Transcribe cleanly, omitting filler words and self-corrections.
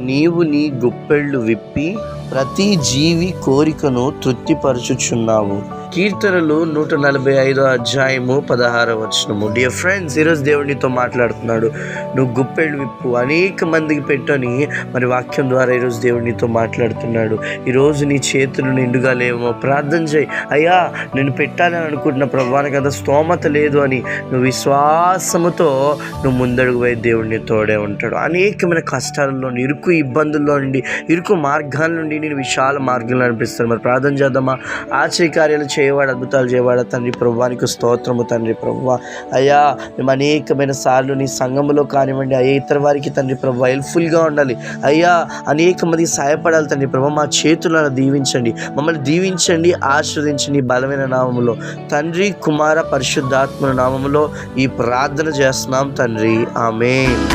నీవు నీ గుప్పెళ్ళు విప్పి ప్రతి జీవి కోరికను తృప్తిపరచుచున్నావు. కీర్తనలు 145 అధ్యాయము 16 వచనము. డియర్ ఫ్రెండ్స్, ఈరోజు దేవుడు నీతో మాట్లాడుతున్నాడు. నువ్వు గుప్పెళ్ళు విప్పు, అనేక మందికి పెట్టని మరి వాక్యం ద్వారా ఈరోజు దేవుడు నీతో మాట్లాడుతున్నాడు. ఈరోజు నీ చేతులు నిండుగా లేవో ప్రార్థన చేయి. అయ్యా, నేను పెట్టాలని అనుకుంటున్న ప్రభువానికి అంత స్తోమత లేదు అని నువ్వు విశ్వాసముతో నువ్వు ముందడుగు పోయి దేవుడు నీ తోడే ఉంటాడు. అనేకమైన కష్టాలలో, ఇరుకు ఇబ్బందుల్లో నుండి, ఇరుకు మార్గాల నుండి నేను విశాల మార్గంలో అనిపిస్తాను. మరి ప్రార్థన చేద్దామా? ఆశ్చర్యకార్యాలు చేయవాడు, అద్భుతాలు చేయవాడు తండ్రి ప్రభువానికి స్తోత్రము. తండ్రి ప్రభువా, అయ్యా, మేము అనేకమైన సార్లు నీ సంఘములో కానివ్వండి, అయ్యా ఇతర వారికి తండ్రి ప్రభువా హెల్ప్ఫుల్గా ఉండాలి. అయ్యా, అనేక మంది సహాయపడాలి తండ్రి ప్రభువా. మా చేతులను దీవించండి, మమ్మల్ని దీవించండి, ఆశీర్వదించండి బలమైన నామములో, తండ్రి కుమార పరిశుద్ధాత్మ నామములో ఈ ప్రార్థన చేస్తున్నాం తండ్రి. ఆమేన్.